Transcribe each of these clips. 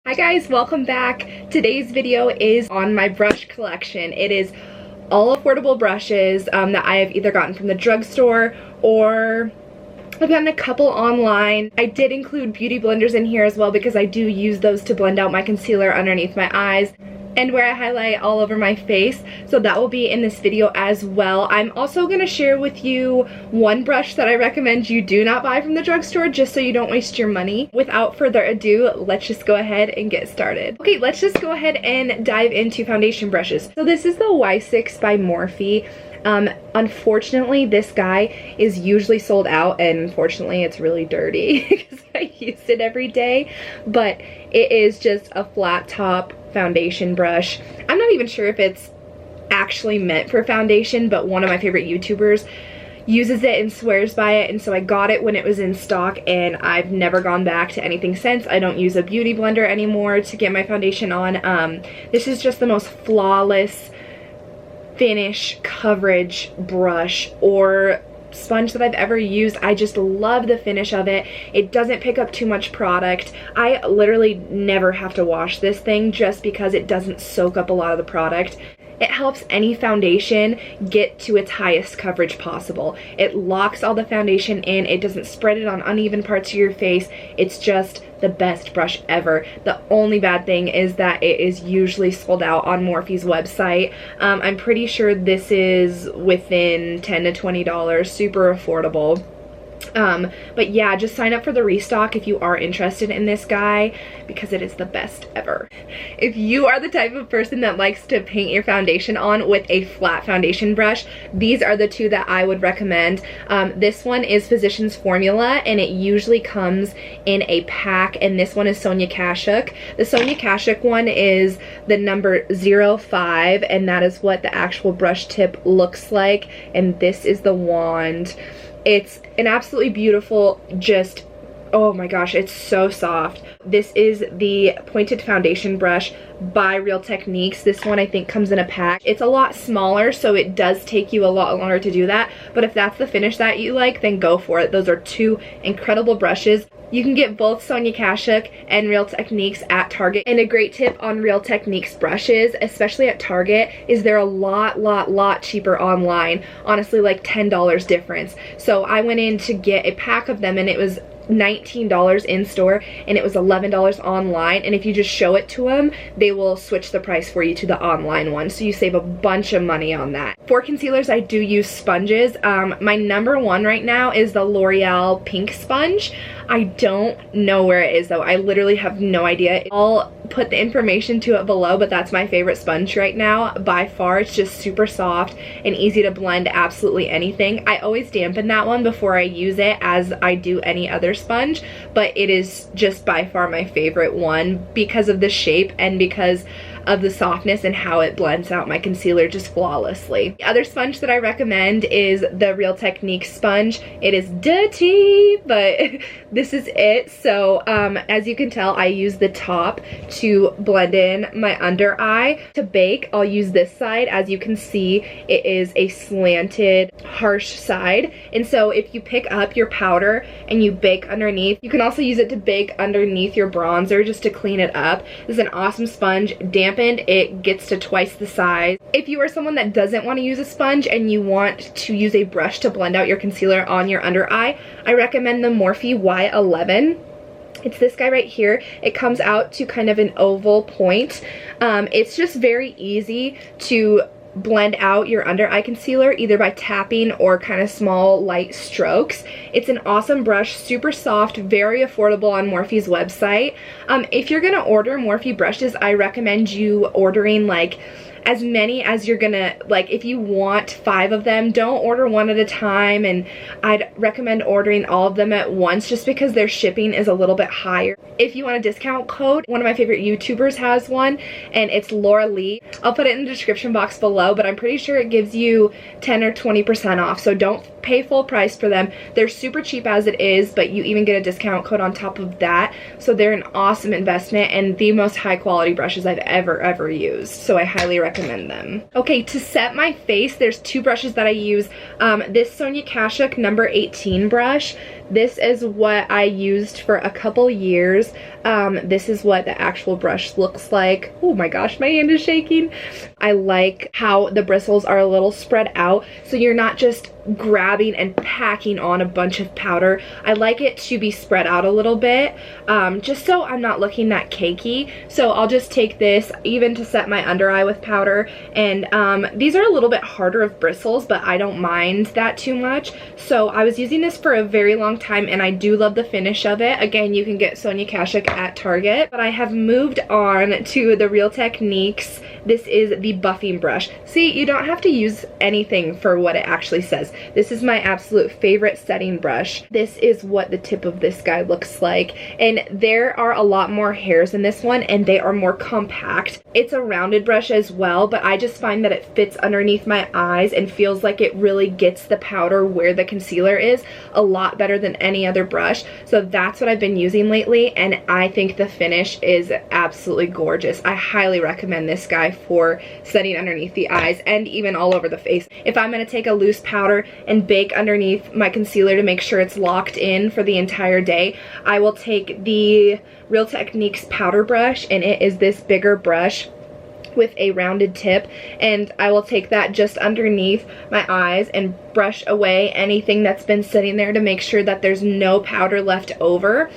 Hi guys, welcome back. Today's video is on my brush collection. It is all affordable brushes that I have either gotten from the drugstore or I've gotten a couple online. I did include beauty blenders in here as well because I do use those to blend out my concealer underneath my eyes and where I highlight all over my face, so that will be in this video as well. I'm also going to share with you one brush that I recommend you do not buy from the drugstore just so you don't waste your money. Without further ado, let's just go ahead and get started. Okay, let's just go ahead and dive into foundation brushes. So this is the Y6 by Morphe. Unfortunately, this guy is usually sold out, and unfortunately it's really dirty because I use it every day, but it is just a flat top foundation brush. I'm not even sure if it's actually meant for foundation, but one of my favorite YouTubers uses it and swears by it, and so I got it when it was in stock and I've never gone back to anything since. I don't use a beauty blender anymore to get my foundation on. This is just the most flawless finish coverage brush or sponge that I've ever used. I just love the finish of it. It doesn't pick up too much product. I literally never have to wash this thing just because it doesn't soak up a lot of the product. It helps any foundation get to its highest coverage possible. It locks all the foundation in. It doesn't spread it on uneven parts of your face. It's just the best brush ever. The only bad thing is that it is usually sold out on Morphe's website. I'm pretty sure this is within $10 to $20, super affordable. But yeah, just sign up for the restock if you are interested in this guy because it is the best ever. If you are the type of person that likes to paint your foundation on with a flat foundation brush, these are the two that I would recommend. This one is Physicians Formula and it usually comes in a pack, and this one is Sonia Kashuk. The Sonia Kashuk one is the number 05 and that is what the actual brush tip looks like, and this is the wand. It's an absolutely beautiful, just, oh my gosh, it's so soft. This is the pointed foundation brush by Real Techniques. This one I think comes in a pack. It's a lot smaller, so it does take you a lot longer to do that, but if that's the finish that you like, then go for it. Those are two incredible brushes. You can get both Sonia Kashuk and Real Techniques at Target. And a great tip on Real Techniques brushes, especially at Target, is they're a lot cheaper online. Honestly, like $10 difference. So I went in to get a pack of them and it was $19 in store and it was $11 online, and if you just show it to them, they will switch the price for you to the online one, so you save a bunch of money on that. For concealers, I do use sponges. My number one right now is the L'Oreal Pink Sponge. I don't know where it is though. I literally have no idea. I'll put the information to it below, but that's my favorite sponge right now by far. It's just super soft and easy to blend absolutely anything. I always dampen that one before I use it as I do any other sponge, but it is just by far my favorite one because of the shape and because of the softness and how it blends out my concealer just flawlessly. The other sponge that I recommend is the Real Techniques sponge. It is dirty, but this is it. So as you can tell, I use the top to blend in my under eye. To bake, I'll use this side. As you can see, it is a slanted, harsh side, and so if you pick up your powder and you bake underneath, you can also use it to bake underneath your bronzer just to clean it up. This is an awesome sponge. Dampened, it gets to twice the size. If you are someone that doesn't want to use a sponge and you want to use a brush to blend out your concealer on your under eye, I recommend the Morphe Y11. It's this guy right here. It comes out to kind of an oval point. It's just very easy to blend out your under eye concealer either by tapping or kind of small light strokes. It's an awesome brush, super soft, very affordable on Morphe's website. If you're gonna order Morphe brushes, I recommend you ordering like as many as you're gonna, like if you want 5 of them, don't order one at a time, and I'd recommend ordering all of them at once just because their shipping is a little bit higher. If you want a discount code, one of my favorite YouTubers has one and it's Laura Lee. I'll put it in the description box below, but I'm pretty sure it gives you 10 or 20% off, so don't pay full price for them. They're super cheap as it is, but you even get a discount code on top of that. So they're an awesome investment and the most high quality brushes I've ever used. So I highly recommend them. Okay, to set my face, there's two brushes that I use. This Sonia Kashuk number 18 brush. This is what I used for a couple years. This is what the actual brush looks like. Oh my gosh, my hand is shaking. I like how the bristles are a little spread out, so you're not just grabbing and packing on a bunch of powder. I like it to be spread out a little bit, just so I'm not looking that cakey. So I'll just take this even to set my under eye with powder, and these are a little bit harder of bristles, but I don't mind that too much. So I was using this for a very long time and I do love the finish of it. Again, you can get Sonia Kashuk at Target, but I have moved on to the Real Techniques. This is the buffing brush. See, you don't have to use anything for what it actually says. This is my absolute favorite setting brush. This is what the tip of this guy looks like, and there are a lot more hairs in this one and they are more compact. It's a rounded brush as well, but I just find that it fits underneath my eyes and feels like it really gets the powder where the concealer is a lot better than any other brush. So that's what I've been using lately, and I think the finish is absolutely gorgeous. I highly recommend this guy for setting underneath the eyes and even all over the face. If I'm going to take a loose powder and bake underneath my concealer to make sure it's locked in for the entire day, I will take the Real Techniques powder brush, and it is this bigger brush with a rounded tip, and I will take that just underneath my eyes and brush away anything that's been sitting there to make sure that there's no powder left over.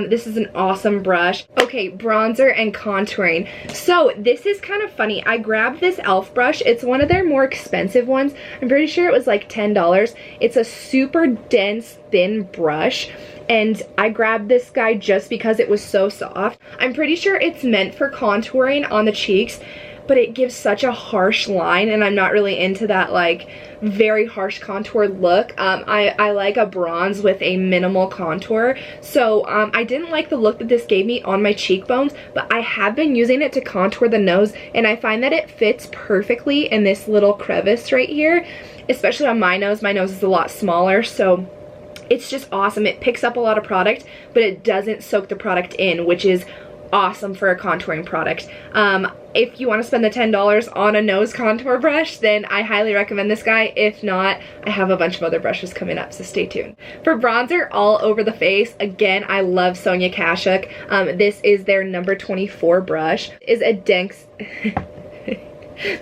This is an awesome brush. Okay, bronzer and contouring. So this is kind of funny. I grabbed this e.l.f. brush. It's one of their more expensive ones. I'm pretty sure it was like $10. It's a super dense, thin brush, and I grabbed this guy just because it was so soft. I'm pretty sure it's meant for contouring on the cheeks, but it gives such a harsh line, and I'm not really into that like very harsh contour look. I like a bronze with a minimal contour, so I didn't like the look that this gave me on my cheekbones, but I have been using it to contour the nose, and I find that it fits perfectly in this little crevice right here, especially on my nose. My nose is a lot smaller, so it's just awesome. It picks up a lot of product, but it doesn't soak the product in, which is awesome for a contouring product. If you want to spend the $10 on a nose contour brush, then I highly recommend this guy. If not, I have a bunch of other brushes coming up, so stay tuned. For bronzer all over the face, again, I love Sonia Kashuk. This is their number 24 brush. Is a dense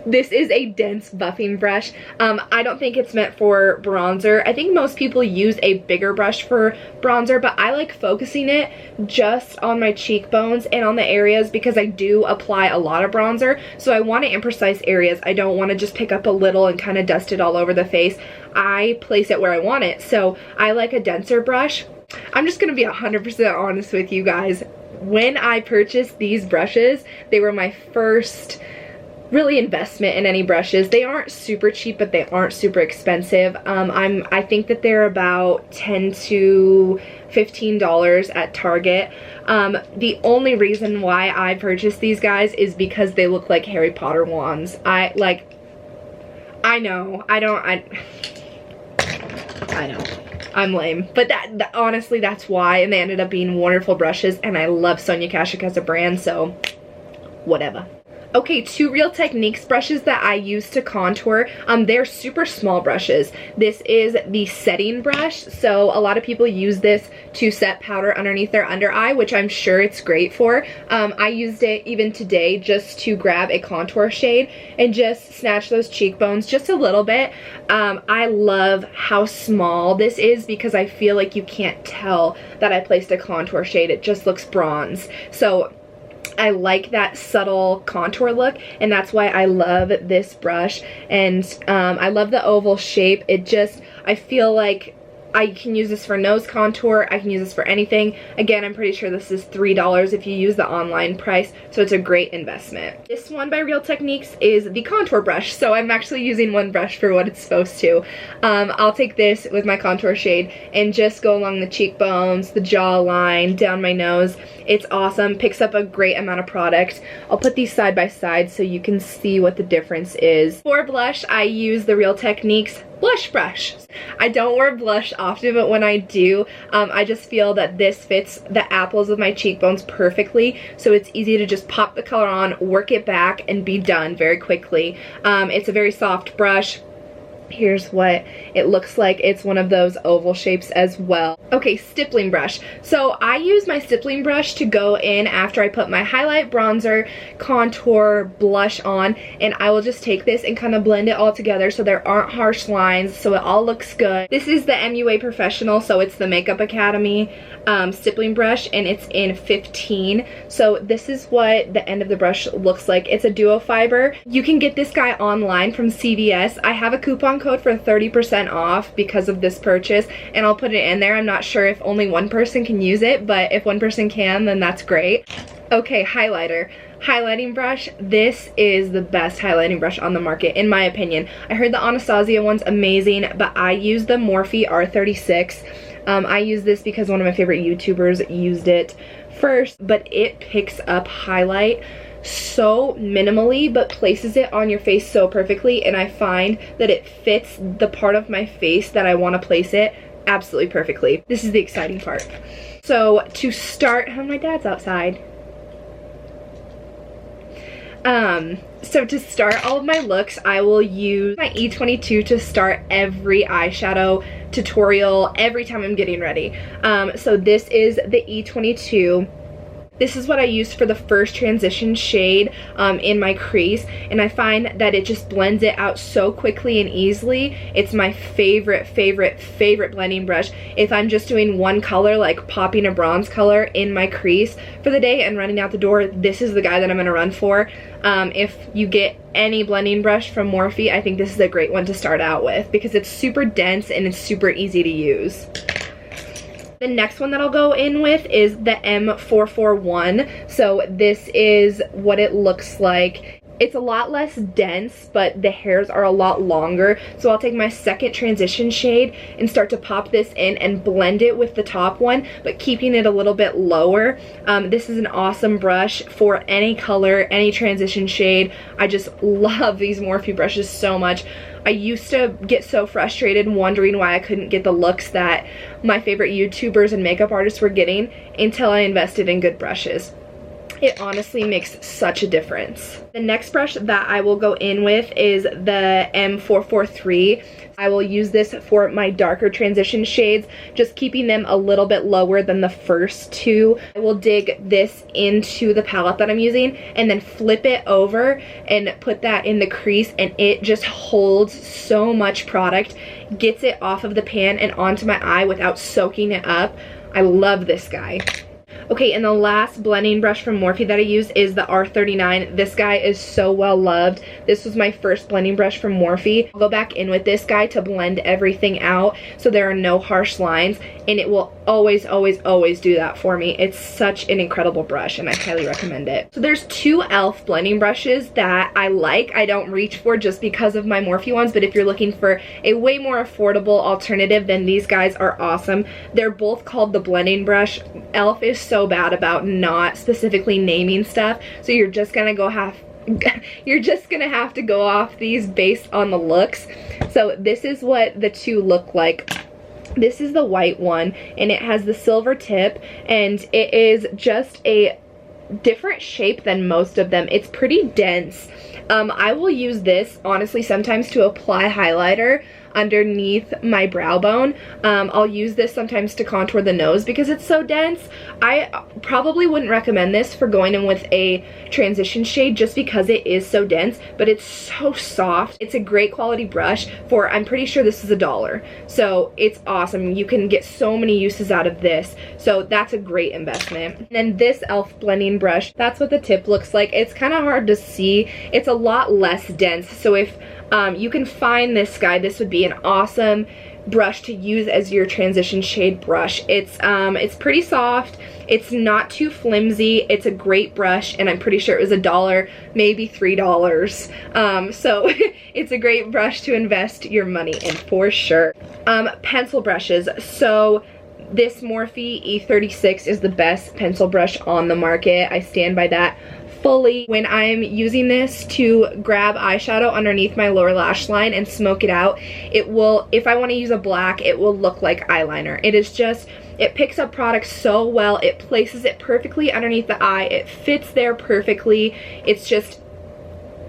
This is a dense buffing brush. I don't think it's meant for bronzer. I think most people use a bigger brush for bronzer, but I like focusing it just on my cheekbones and on the areas because I do apply a lot of bronzer. So I want it in precise areas. I don't want to just pick up a little and kind of dust it all over the face. I place it where I want it. So I like a denser brush. I'm just going to be 100% honest with you guys. When I purchased these brushes, they were my first really investment in any brushes. They aren't super cheap, but they aren't super expensive. I think that they're about $10 to $15 at Target. The only reason why I purchased these guys is because they look like Harry Potter wands. I know I'm lame, but that honestly, that's why, and they ended up being wonderful brushes, and I love Sonia Kashuk as a brand, so whatever. Okay, two Real Techniques brushes that I use to contour. They're super small brushes. This is the setting brush, so a lot of people use this to set powder underneath their under eye, which I'm sure it's great for. I used it even today just to grab a contour shade and just snatch those cheekbones just a little bit. I love how small this is because I feel like you can't tell that I placed a contour shade. It just looks bronze. So I like that subtle contour look, and that's why I love this brush. And I love the oval shape. I feel like I can use this for nose contour. I can use this for anything. Again, I'm pretty sure this is $3 if you use the online price, so it's a great investment. This one by Real Techniques is the contour brush, so I'm actually using one brush for what it's supposed to. I'll take this with my contour shade and just go along the cheekbones, the jawline, down my nose. It's awesome, picks up a great amount of product. I'll put these side by side so you can see what the difference is. For blush, I use the Real Techniques blush brush. I don't wear blush often, but when I do, I just feel that this fits the apples of my cheekbones perfectly, so it's easy to just pop the color on, work it back, and be done very quickly. It's a very soft brush. Here's what it looks like. It's one of those oval shapes as well. Okay, stippling brush. So I use my stippling brush to go in after I put my highlight, bronzer, contour, blush on, and I will just take this and kind of blend it all together so there aren't harsh lines, so it all looks good. This is the MUA Professional, so it's the Makeup Academy stippling brush, and it's in 15. So this is what the end of the brush looks like. It's a duo fiber. You can get this guy online from CVS. I have a coupon code for 30% off because of this purchase, and I'll put it in there. I'm not sure if only one person can use it, but if one person can, then that's great. Okay, highlighter. Highlighting brush. This is the best highlighting brush on the market, in my opinion. I heard the Anastasia one's amazing, but I use the Morphe R36. I use this because one of my favorite YouTubers used it first, but it picks up highlight so minimally but places it on your face so perfectly, and I find that it fits the part of my face that I want to place it absolutely perfectly. This is the exciting part. So to start, oh, my dad's outside. So to start all of my looks, I will use my E22 to start every eyeshadow tutorial every time I'm getting ready. So this is the E22. This is what I used for the first transition shade in my crease, and I find that it just blends it out so quickly and easily. It's my favorite blending brush. If I'm just doing one color, like popping a bronze color in my crease for the day and running out the door, this is the guy that I'm gonna run for. If you get any blending brush from Morphe, I think this is a great one to start out with because it's super dense and it's super easy to use. The next one that I'll go in with is the M441. So this is what it looks like. It's a lot less dense, but the hairs are a lot longer. So I'll take my second transition shade and start to pop this in and blend it with the top one, but keeping it a little bit lower. This is an awesome brush for any color, any transition shade. I just love these Morphe brushes so much. I used to get so frustrated wondering why I couldn't get the looks that my favorite YouTubers and makeup artists were getting until I invested in good brushes. It honestly makes such a difference. The next brush that I will go in with is the M443. I will use this for my darker transition shades, just keeping them a little bit lower than the first two. I will dig this into the palette that I'm using and then flip it over and put that in the crease, and it just holds so much product, gets it off of the pan and onto my eye without soaking it up. I love this guy. Okay, and the last blending brush from Morphe that I use is the R39. This guy is so well loved. This was my first blending brush from Morphe. I'll go back in with this guy to blend everything out so there are no harsh lines, and it will always do that for me. It's such an incredible brush, and I highly recommend it. So there's two e.l.f. blending brushes that I like. I don't reach for just because of my Morphe ones, but if you're looking for a way more affordable alternative, then these guys are awesome. They're both called the blending brush. e.l.f. is so bad about not specifically naming stuff, so you're just gonna have to go off these based on the looks. So this is what the two look like. This is the white one, and it has the silver tip, and it is just a different shape than most of them. It's pretty dense. I will use this honestly sometimes to apply highlighter underneath my brow bone. I'll use this sometimes to contour the nose because it's so dense. I probably wouldn't recommend this for going in with a transition shade just because it is so dense, but it's so soft. It's a great quality brush for, I'm pretty sure this is $1. So it's awesome. You can get so many uses out of this. So that's a great investment. And then this e.l.f. blending brush, that's what the tip looks like. It's kind of hard to see. It's a lot less dense. So if you can find this guy, this would be an awesome brush to use as your transition shade brush. It's pretty soft. It's not too flimsy. It's a great brush, and I'm pretty sure it was $1, maybe $3. So it's a great brush to invest your money in for sure. Pencil brushes. So This Morphe E36 is the best pencil brush on the market. I stand by that fully. When I'm using this to grab eyeshadow underneath my lower lash line and smoke it out, it will, if I want to use a black, it will look like eyeliner. It is just, it picks up product so well. It places it perfectly underneath the eye. It fits there perfectly. It's just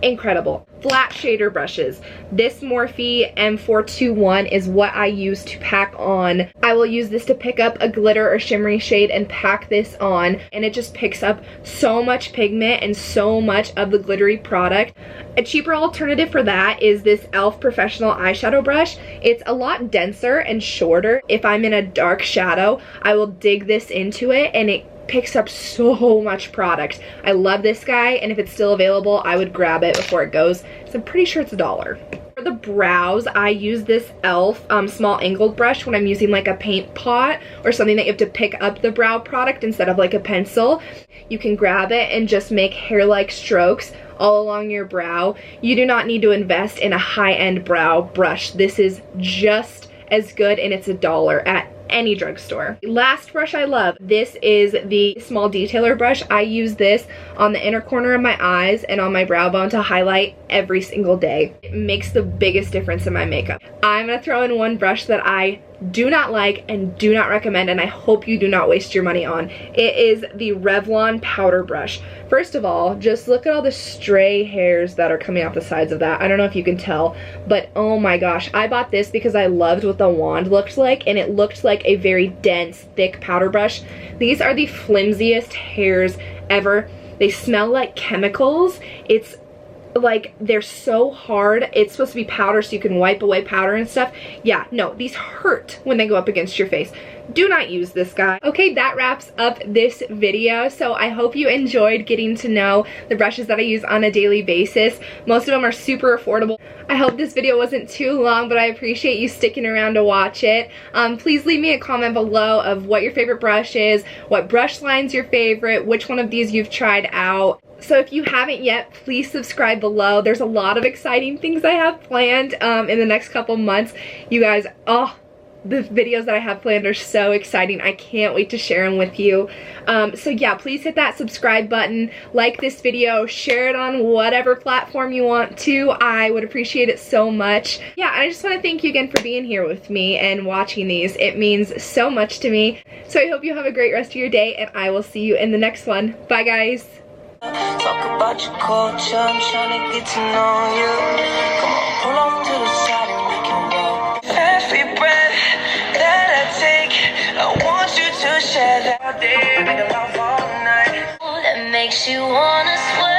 incredible. Flat shader brushes. This Morphe M421 is what I use to pack on. I will use this to pick up a glitter or shimmery shade and pack this on, and it just picks up so much pigment and so much of the glittery product. A cheaper alternative for that is this e.l.f. Professional Eyeshadow Brush. It's a lot denser and shorter. If I'm in a dark shadow, I will dig this into it and it picks up so much product. I love this guy, and if it's still available, I would grab it before it goes. So I'm pretty sure it's $1. For the brows, I use this e.l.f. Small angled brush when I'm using like a paint pot or something that you have to pick up the brow product instead of like a pencil. You can grab it and just make hair-like strokes all along your brow. You do not need to invest in a high-end brow brush. This is just as good, and it's $1 at any drugstore. Last brush I love. This is the small detailer brush. I use this on the inner corner of my eyes and on my brow bone to highlight every single day. It makes the biggest difference in my makeup. I'm gonna throw in one brush that I do not like and do not recommend, and I hope you do not waste your money on. It is the Revlon powder brush. First of all, just look at all the stray hairs that are coming off the sides of that. I don't know if you can tell, but oh my gosh, I bought this because I loved what the wand looked like, and it looked like a very dense, thick powder brush. These are the flimsiest hairs ever. They smell like chemicals. It's like, they're so hard. It's supposed to be powder so you can wipe away powder and stuff. Yeah, no, these hurt when they go up against your face. Do not use this guy. Okay, that wraps up this video. So I hope you enjoyed getting to know the brushes that I use on a daily basis. Most of them are super affordable. I hope this video wasn't too long, but I appreciate you sticking around to watch it. Please leave me a comment below of what your favorite brush is, what brush line's your favorite, which one of these you've tried out. So if you haven't yet, please subscribe below. There's a lot of exciting things I have planned in the next couple months. You guys, oh, the videos that I have planned are so exciting. I can't wait to share them with you. So yeah, please hit that subscribe button, like this video, share it on whatever platform you want to. I would appreciate it so much. Yeah, and I just want to thank you again for being here with me and watching these. It means so much to me. So I hope you have a great rest of your day, and I will see you in the next one. Bye guys. Talk about your culture, I'm trying to get to know you. Come on, pull off to the side and we can roll. Every breath that I take, I want you to share that all day, make a love all night. That makes you wanna swear.